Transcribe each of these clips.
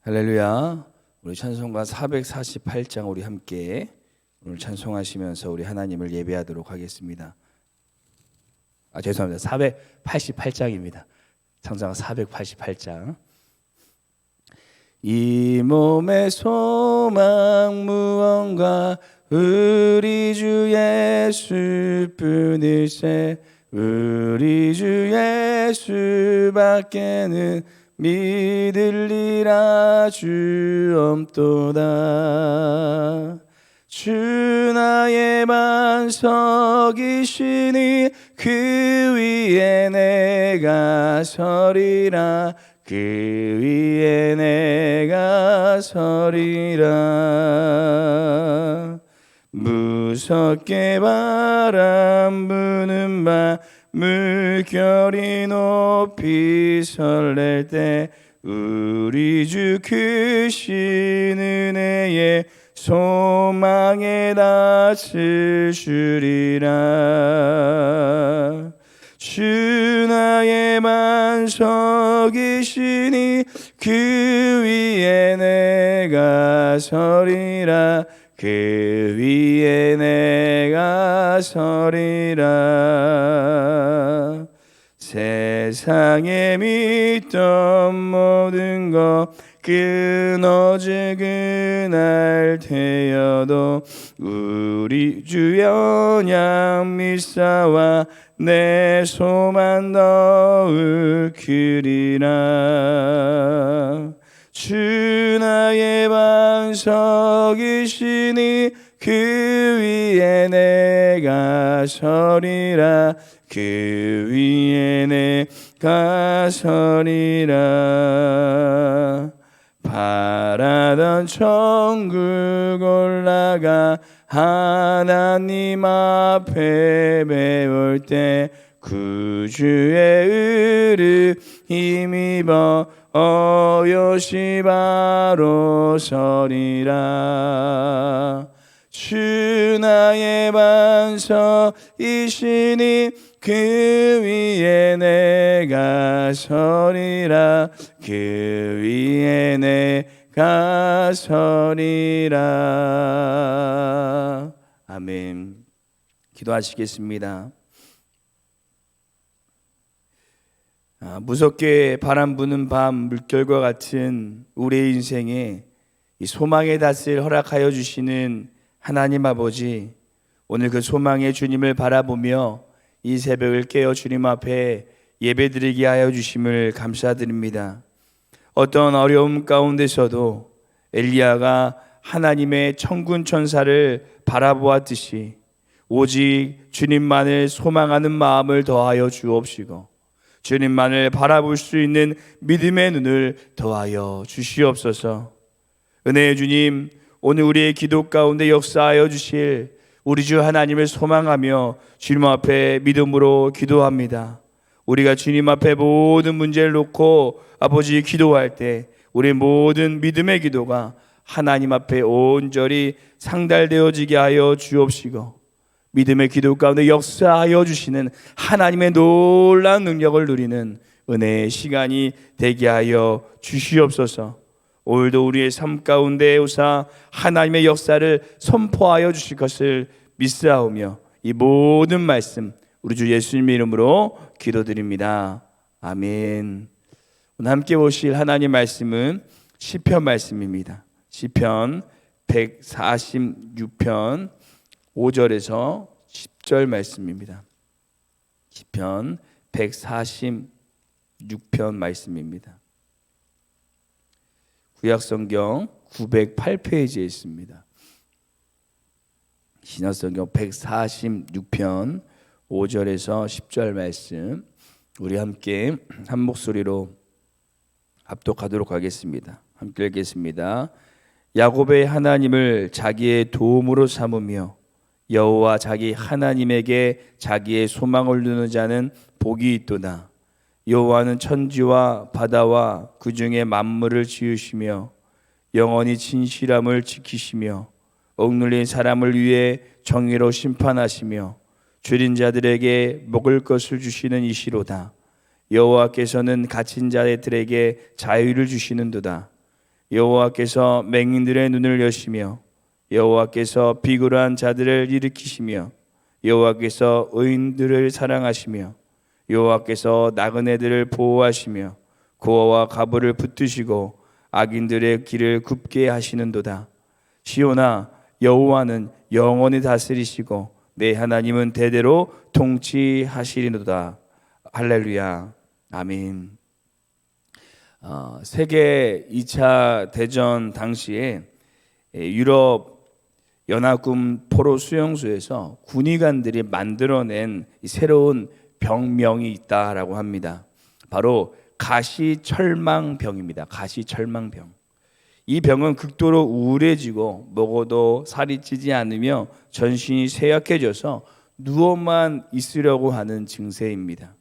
할렐루야. 우리 찬송가 448장 우리 함께 오늘 찬송하시면서 우리 하나님을 예배하도록 하겠습니다. 죄송합니다. 488장입니다. 찬송가 488장. 이 몸의 소망 무언가 우리 주 예수뿐일세. 우리 주 예수밖에는 믿으리라 주 없도다. 주 나의 반석이시니 그 위에 내가 서리라. 그 위에 내가 서리라. 무섭게 바람 부는 밤 물결이 높이 설렐 때 우리 주 크신 은혜에 소망에 낯을 주리라. 주 나의 반석이시니 그 위에 내가 서리라. 그 위에 내가 서리라. 세상에 믿던 모든 것 끊어질 그날 되어도 우리 주 연약 미사와 내 소망 너울 크리라. 주 나의 반석이시니 그 위에 내가 서리라. 그 위에 내가 서리라. 바라던 천국 올라가 하나님 앞에 배울 때 구주의 의를 힘입어 어여시 바로 서리라. 주 나의 반석이시니 그 위에 내가 서리라. 그 위에 내가 서리라. 아멘. 기도하시겠습니다. 무섭게 바람 부는 밤 물결과 같은 우리의 인생에 이 소망의 닷을 허락하여 주시는 하나님 아버지, 오늘 그 소망의 주님을 바라보며 이 새벽을 깨어 주님 앞에 예배드리게 하여 주심을 감사드립니다. 어떤 어려움 가운데서도 엘리야가 하나님의 천군 천사를 바라보았듯이 오직 주님만을 소망하는 마음을 더하여 주옵시고 주님만을 바라볼 수 있는 믿음의 눈을 더하여 주시옵소서. 은혜의 주님, 오늘 우리의 기도 가운데 역사하여 주실 우리 주 하나님을 소망하며 주님 앞에 믿음으로 기도합니다. 우리가 주님 앞에 모든 문제를 놓고 아버지 기도할 때 우리 모든 믿음의 기도가 하나님 앞에 온전히 상달되어지게 하여 주옵시고 믿음의 기도 가운데 역사하여 주시는 하나님의 놀라운 능력을 누리는 은혜의 시간이 되게 하여 주시옵소서. 오늘도 우리의 삶 가운데 오사 하나님의 역사를 선포하여 주실 것을 믿사오며 이 모든 말씀 우리 주 예수님의 이름으로 기도드립니다. 아멘. 오늘 함께 보실 하나님 말씀은 시편 말씀입니다. 시편 146편 5절에서 10절 말씀입니다. 시편 146편 말씀입니다. 구약성경 908페이지에 있습니다. 신약성경 146편 5절에서 10절 말씀 우리 함께 한 목소리로 합독하도록 하겠습니다. 함께 읽겠습니다. 야곱의 하나님을 자기의 도움으로 삼으며 여호와 자기 하나님에게 자기의 소망을 두는 자는 복이 있도다. 여호와는 천지와 바다와 그 중에 만물을 지으시며 영원히 진실함을 지키시며 억눌린 사람을 위해 정의로 심판하시며 줄인 자들에게 먹을 것을 주시는 이시로다. 여호와께서는 갇힌 자들에게 자유를 주시는도다. 여호와께서 맹인들의 눈을 여시며 여호와께서 비굴한 자들을 일으키시며 여호와께서 의인들을 사랑하시며 여호와께서 나그네들을 보호하시며 고아와 과부를 붙드시고 악인들의 길을 굽게 하시는도다. 시온아, 여호와는 영원히 다스리시고 내 하나님은 대대로 통치하시리로다. 할렐루야. 아멘. 세계 2차 대전 당시에 유럽 연합군 포로 수용소에서 군의관들이 만들어낸 새로운 병명이 있다라고 합니다. 바로 가시철망병입니다. 가시철망병. 이 병은 극도로 우울해지고 먹어도 살이 찌지 않으며 전신이 쇠약해져서 누워만 있으려고 하는 증세입니다.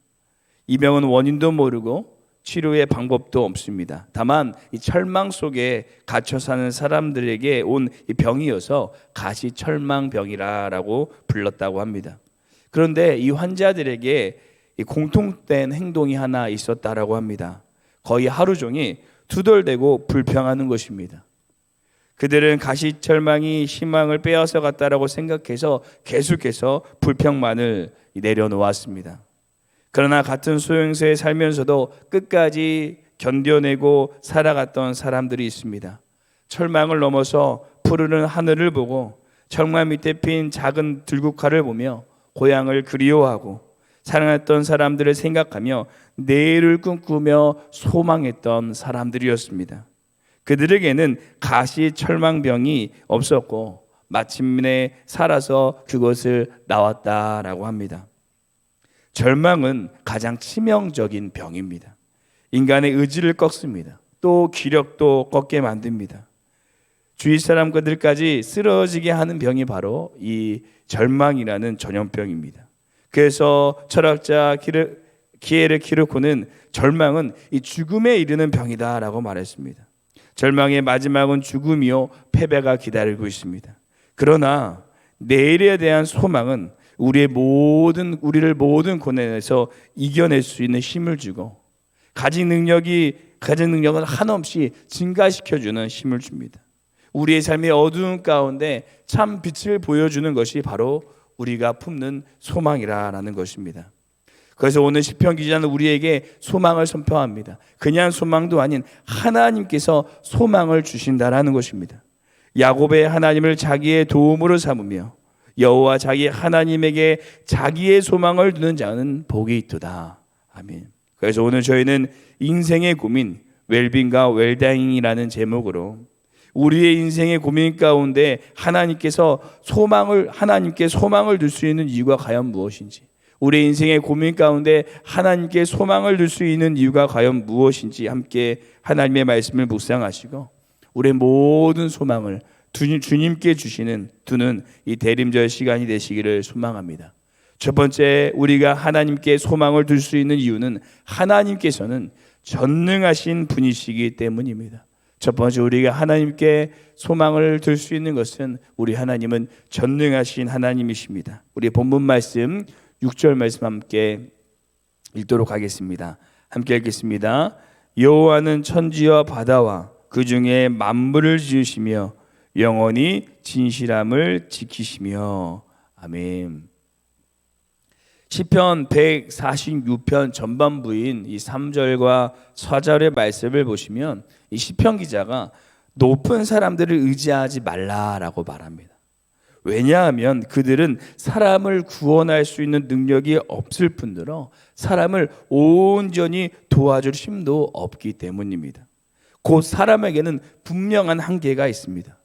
이 병은 원인도 모르고 치료의 방법도 없습니다. 다만 이 철망 속에 갇혀 사는 사람들에게 온 이 병이어서 가시철망병이라고 불렀다고 합니다. 그런데 이 환자들에게 이 공통된 행동이 하나 있었다라고 합니다. 거의 하루 종일 투덜대고 불평하는 것입니다. 그들은 가시철망이 희망을 빼앗아 갔다라고 생각해서 계속해서 불평만을 내려놓았습니다. 그러나 같은 소형소에 살면서도 끝까지 견뎌내고 살아갔던 사람들이 있습니다. 철망을 넘어서 푸르른 하늘을 보고 철망 밑에 핀 작은 들국화를 보며 고향을 그리워하고 사랑했던 사람들을 생각하며 내일을 꿈꾸며 소망했던 사람들이었습니다. 그들에게는 가시철망병이 없었고 마침내 살아서 그것을 나왔다라고 합니다. 절망은 가장 치명적인 병입니다. 인간의 의지를 꺾습니다. 또 기력도 꺾게 만듭니다. 주위 사람들까지 쓰러지게 하는 병이 바로 이 절망이라는 전염병입니다. 그래서 철학자 키에르 키르코는 절망은 이 죽음에 이르는 병이다라고 말했습니다. 절망의 마지막은 죽음이요 패배가 기다리고 있습니다. 그러나 내일에 대한 소망은 우리를 모든 고난에서 이겨낼 수 있는 힘을 주고 가진 능력은 한없이 증가시켜주는 힘을 줍니다. 우리의 삶의 어두운 가운데 참 빛을 보여주는 것이 바로 우리가 품는 소망이라는 것입니다. 그래서 오늘 시편 기자는 우리에게 소망을 선포합니다. 그냥 소망도 아닌 하나님께서 소망을 주신다라는 것입니다. 야곱의 하나님을 자기의 도움으로 삼으며 여호와 자기 하나님에게 자기의 소망을 두는 자는 복이 있도다. 아멘. 그래서 오늘 저희는 인생의 고민, 웰빙과 웰다잉이라는 제목으로 우리의 인생의 고민 가운데 하나님께 소망을 둘 수 있는 이유가 과연 무엇인지, 우리의 인생의 고민 가운데 하나님께 소망을 둘 수 있는 이유가 과연 무엇인지 함께 하나님의 말씀을 묵상하시고 우리의 모든 소망을 주님께 두는 이 대림절 시간이 되시기를 소망합니다. 첫 번째, 우리가 하나님께 소망을 둘 수 있는 이유는 하나님께서는 전능하신 분이시기 때문입니다. 첫 번째, 우리가 하나님께 소망을 둘 수 있는 것은 우리 하나님은 전능하신 하나님이십니다. 우리 본문 말씀 6절 말씀 함께 읽도록 하겠습니다. 함께 읽겠습니다. 여호와는 천지와 바다와 그 중에 만물을 지으시며 영원히 진실함을 지키시며. 아멘. 시편 146편 전반부인 이 3절과 4절의 말씀을 보시면 이 시편 기자가 높은 사람들을 의지하지 말라라고 말합니다. 왜냐하면 그들은 사람을 구원할 수 있는 능력이 없을 뿐더러 사람을 온전히 도와줄 힘도 없기 때문입니다. 곧 사람에게는 분명한 한계가 있습니다.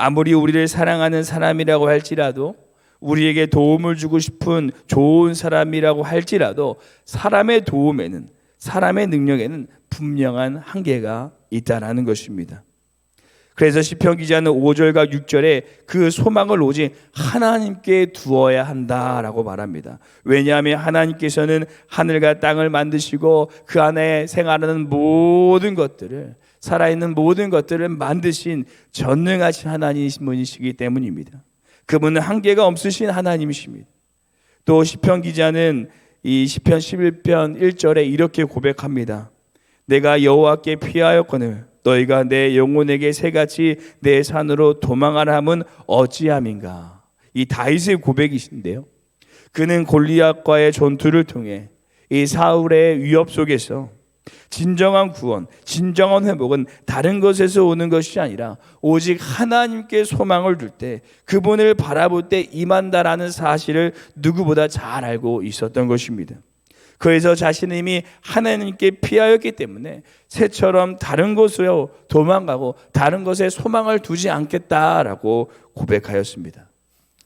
아무리 우리를 사랑하는 사람이라고 할지라도, 우리에게 도움을 주고 싶은 좋은 사람이라고 할지라도 사람의 도움에는, 사람의 능력에는 분명한 한계가 있다라는 것입니다. 그래서 시편 기자는 5절과 6절에 그 소망을 오직 하나님께 두어야 한다라고 말합니다. 왜냐하면 하나님께서는 하늘과 땅을 만드시고 그 안에 생활하는 모든 것들을, 살아있는 모든 것들을 만드신 전능하신 하나님이시기 때문입니다. 그분은 한계가 없으신 하나님이십니다. 또 시편 기자는 이 시편 11편 1절에 이렇게 고백합니다. 내가 여호와께 피하였거늘 너희가 내 영혼에게 새같이 내 산으로 도망하라 함은 어찌함인가. 이 다윗의 고백이신데요, 그는 골리앗과의 전투를 통해 이 사울의 위협 속에서 진정한 구원, 진정한 회복은 다른 것에서 오는 것이 아니라 오직 하나님께 소망을 둘 때, 그분을 바라볼 때 임한다라는 사실을 누구보다 잘 알고 있었던 것입니다. 그래서 자신은 이미 하나님께 피하였기 때문에 새처럼 다른 곳으로 도망가고 다른 것에 소망을 두지 않겠다라고 고백하였습니다.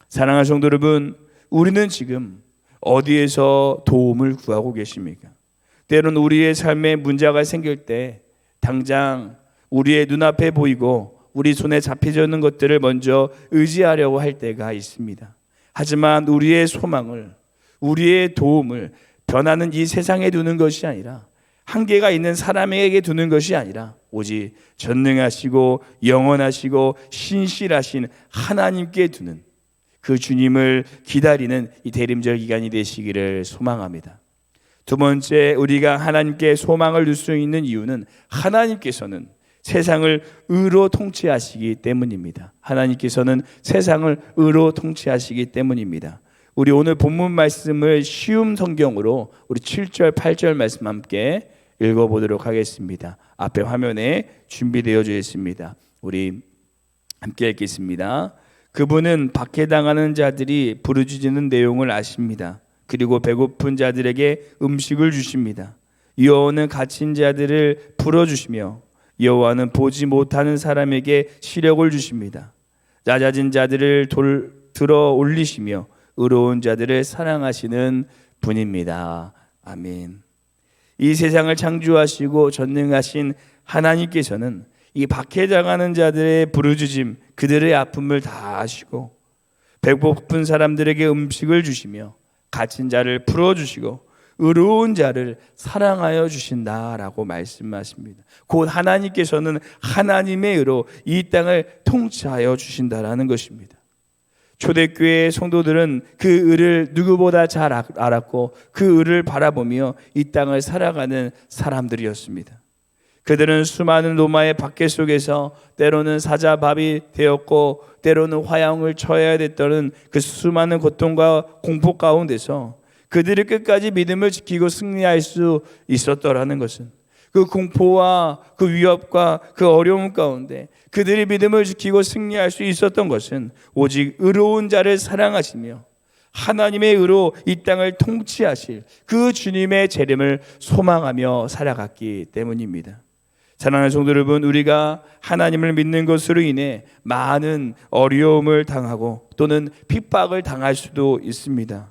사랑하는 성도 여러분, 우리는 지금 어디에서 도움을 구하고 계십니까? 때로는 우리의 삶에 문제가 생길 때 당장 우리의 눈앞에 보이고 우리 손에 잡혀져 있는 것들을 먼저 의지하려고 할 때가 있습니다. 하지만 우리의 소망을, 우리의 도움을 변하는 이 세상에 두는 것이 아니라, 한계가 있는 사람에게 두는 것이 아니라 오직 전능하시고 영원하시고 신실하신 하나님께 두는, 그 주님을 기다리는 이 대림절 기간이 되시기를 소망합니다. 두 번째, 우리가 하나님께 소망을 둘 수 있는 이유는 하나님께서는 세상을 의로 통치하시기 때문입니다. 하나님께서는 세상을 의로 통치하시기 때문입니다. 우리 오늘 본문 말씀을 쉬운 성경으로 우리 7절 8절 말씀 함께 읽어보도록 하겠습니다. 앞에 화면에 준비되어 있습니다. 우리 함께 읽겠습니다. 그분은 박해당하는 자들이 부르짖는 내용을 아십니다. 그리고 배고픈 자들에게 음식을 주십니다. 여호와는 갇힌 자들을 풀어주시며 여호와는 보지 못하는 사람에게 시력을 주십니다. 낮아진 자들을 들어 올리시며 의로운 자들을 사랑하시는 분입니다. 아멘. 이 세상을 창조하시고 전능하신 하나님께서는 이 박해당하는 자들의 부르짖음, 그들의 아픔을 다 아시고 배고픈 사람들에게 음식을 주시며 갇힌 자를 풀어주시고 의로운 자를 사랑하여 주신다라고 말씀하십니다. 곧 하나님께서는 하나님의 의로 이 땅을 통치하여 주신다라는 것입니다. 초대교회 성도들은 그 의를 누구보다 잘 알았고 그 의를 바라보며 이 땅을 살아가는 사람들이었습니다. 그들은 수많은 로마의 박해 속에서 때로는 사자밥이 되었고 때로는 화형을 쳐야 됐던 그 수많은 고통과 공포 가운데서 그들이 끝까지 믿음을 지키고 승리할 수 있었더라는 것은, 그 공포와 그 위협과 그 어려움 가운데 그들이 믿음을 지키고 승리할 수 있었던 것은 오직 의로운 자를 사랑하시며 하나님의 의로 이 땅을 통치하실 그 주님의 재림을 소망하며 살아갔기 때문입니다. 사랑하는 성도 여러분, 우리가 하나님을 믿는 것으로 인해 많은 어려움을 당하고 또는 핍박을 당할 수도 있습니다.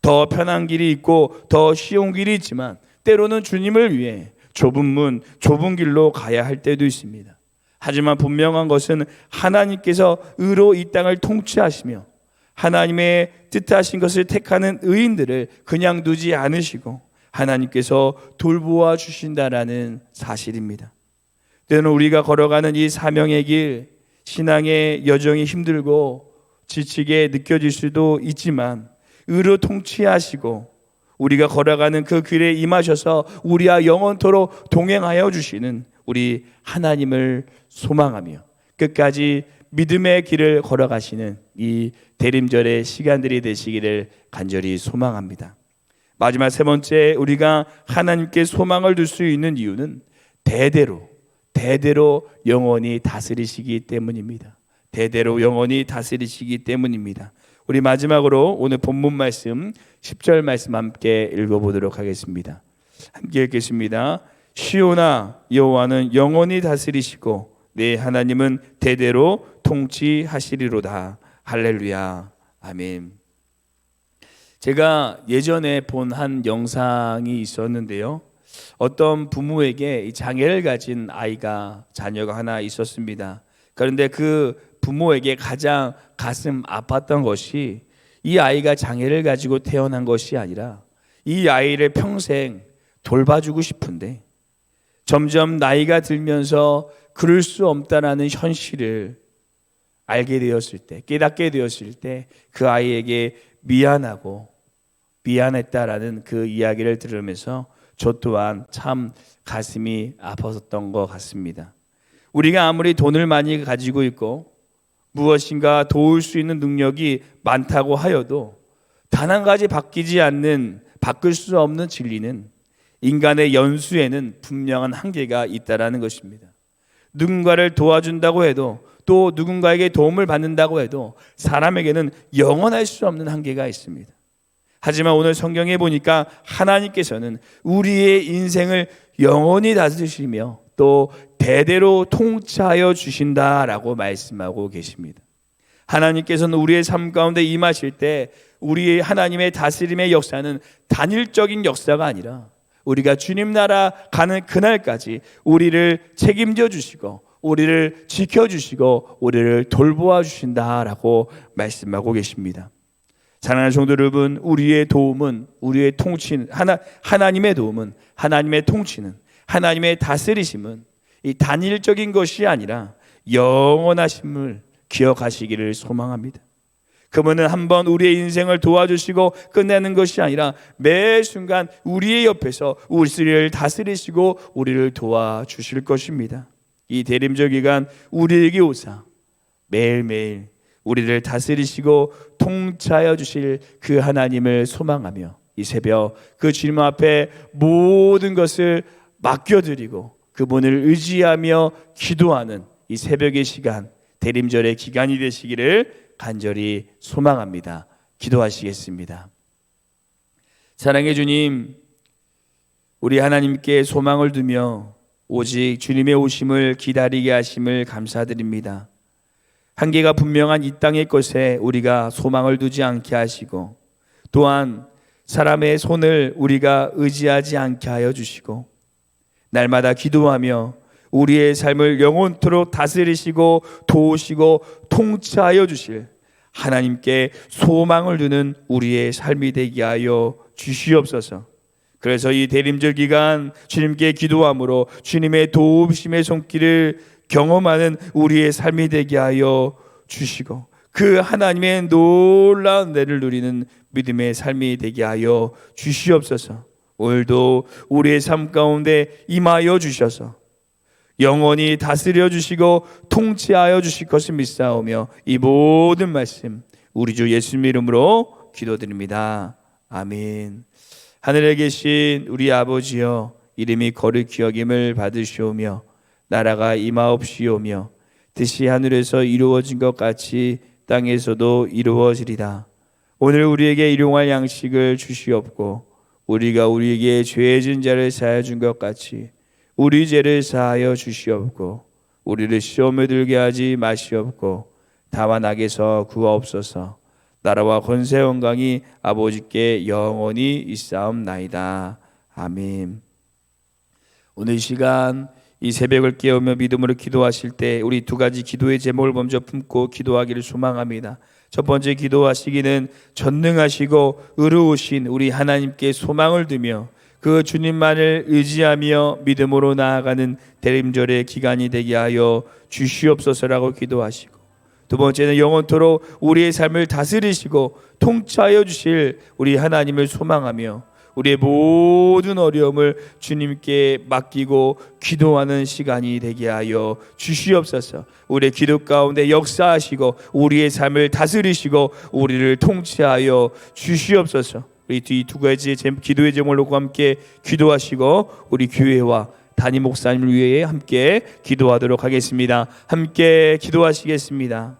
더 편한 길이 있고 더 쉬운 길이 있지만 때로는 주님을 위해 좁은 문, 좁은 길로 가야 할 때도 있습니다. 하지만 분명한 것은 하나님께서 의로 이 땅을 통치하시며 하나님의 뜻하신 것을 택하는 의인들을 그냥 두지 않으시고 하나님께서 돌보아 주신다라는 사실입니다. 때로는 우리가 걸어가는 이 사명의 길, 신앙의 여정이 힘들고 지치게 느껴질 수도 있지만 의로 통치하시고 우리가 걸어가는 그 길에 임하셔서 우리와 영원토록 동행하여 주시는 우리 하나님을 소망하며 끝까지 믿음의 길을 걸어가시는 이 대림절의 시간들이 되시기를 간절히 소망합니다. 마지막 세 번째, 우리가 하나님께 소망을 둘 수 있는 이유는 대대로 영원히 다스리시기 때문입니다. 대대로 영원히 다스리시기 때문입니다. 우리 마지막으로 오늘 본문 말씀 10절 말씀 함께 읽어보도록 하겠습니다. 함께 읽겠습니다. 시온아, 여호와는 영원히 다스리시고 내 하나님은 대대로 통치하시리로다. 할렐루야. 아멘. 제가 예전에 본 한 영상이 있었는데요, 어떤 부모에게 장애를 가진 자녀가 하나 있었습니다. 그런데 그 부모에게 가장 가슴 아팠던 것이 이 아이가 장애를 가지고 태어난 것이 아니라 이 아이를 평생 돌봐주고 싶은데 점점 나이가 들면서 그럴 수 없다라는 현실을 알게 되었을 때, 깨닫게 되었을 때 그 아이에게 미안했다라는 그 이야기를 들으면서 저 또한 참 가슴이 아팠었던 것 같습니다. 우리가 아무리 돈을 많이 가지고 있고 무엇인가 도울 수 있는 능력이 많다고 하여도 단 한 가지 바꿀 수 없는 진리는 인간의 연수에는 분명한 한계가 있다라는 것입니다. 누군가를 도와준다고 해도 또 누군가에게 도움을 받는다고 해도 사람에게는 영원할 수 없는 한계가 있습니다. 하지만 오늘 성경에 보니까 하나님께서는 우리의 인생을 영원히 다스리시며 또 대대로 통치하여 주신다라고 말씀하고 계십니다. 하나님께서는 우리의 삶 가운데 임하실 때 우리의 하나님의 다스림의 역사는 단일적인 역사가 아니라 우리가 주님 나라 가는 그날까지 우리를 책임져 주시고 우리를 지켜주시고 우리를 돌보아 주신다라고 말씀하고 계십니다. 사랑하는 성도 여러분, 우리의 도움은 우리의 통치는 하나님의 도움은 하나님의 통치는 하나님의 다스리심은 이 단일적인 것이 아니라 영원하심을 기억하시기를 소망합니다. 그분은 한번 우리의 인생을 도와주시고 끝내는 것이 아니라 매 순간 우리의 옆에서 우리를 다스리시고 우리를 도와주실 것입니다. 이 대림절 기간 우리에게 오사 매일매일 우리를 다스리시고 통치하여 주실 그 하나님을 소망하며 이 새벽 그 주님 앞에 모든 것을 맡겨드리고 그분을 의지하며 기도하는 이 새벽의 시간, 대림절의 기간이 되시기를 간절히 소망합니다. 기도하시겠습니다. 사랑의 주님, 우리 하나님께 소망을 두며 오직 주님의 오심을 기다리게 하심을 감사드립니다. 한계가 분명한 이 땅의 것에 우리가 소망을 두지 않게 하시고 또한 사람의 손을 우리가 의지하지 않게 하여 주시고 날마다 기도하며 우리의 삶을 영원토록 다스리시고 도우시고 통치하여 주실 하나님께 소망을 두는 우리의 삶이 되게 하여 주시옵소서. 그래서 이 대림절 기간 주님께 기도함으로 주님의 도우심의 손길을 경험하는 우리의 삶이 되게 하여 주시고 그 하나님의 놀라운 은혜를 누리는 믿음의 삶이 되게 하여 주시옵소서. 오늘도 우리의 삶 가운데 임하여 주셔서 영원히 다스려 주시고 통치하여 주실 것을 믿사오며 이 모든 말씀 우리 주 예수님 이름으로 기도드립니다. 아멘. 하늘에 계신 우리 아버지여, 이름이 거룩히 여김을 받으시오며 나라가 임하옵시오며 뜻이 하늘에서 이루어진 것 같이 땅에서도 이루어지리다. 오늘 우리에게 일용할 양식을 주시옵고 우리가 우리에게 죄 진 자를 사하여 준 것 같이 우리 죄를 사하여 주시옵고 우리를 시험에 들게 하지 마시옵고 다만 악에서 구하옵소서. 나라와 권세 영광이 아버지께 영원히 있사옵나이다. 아멘. 오늘 이 시간 이 새벽을 깨우며 믿음으로 기도하실 때 우리 두 가지 기도의 제목을 먼저 품고 기도하기를 소망합니다. 첫 번째 기도하시기는 전능하시고 의로우신 우리 하나님께 소망을 두며 그 주님만을 의지하며 믿음으로 나아가는 대림절의 기간이 되게 하여 주시옵소서라고 기도하시고, 두 번째는 영원토록 우리의 삶을 다스리시고 통치하여 주실 우리 하나님을 소망하며 우리의 모든 어려움을 주님께 맡기고 기도하는 시간이 되게 하여 주시옵소서. 우리의 기도 가운데 역사하시고 우리의 삶을 다스리시고 우리를 통치하여 주시옵소서. 우리 이 두 가지 기도의 제목을 놓고 함께 기도하시고 우리 교회와 담임 목사님을 위해 함께 기도하도록 하겠습니다. 함께 기도하시겠습니다.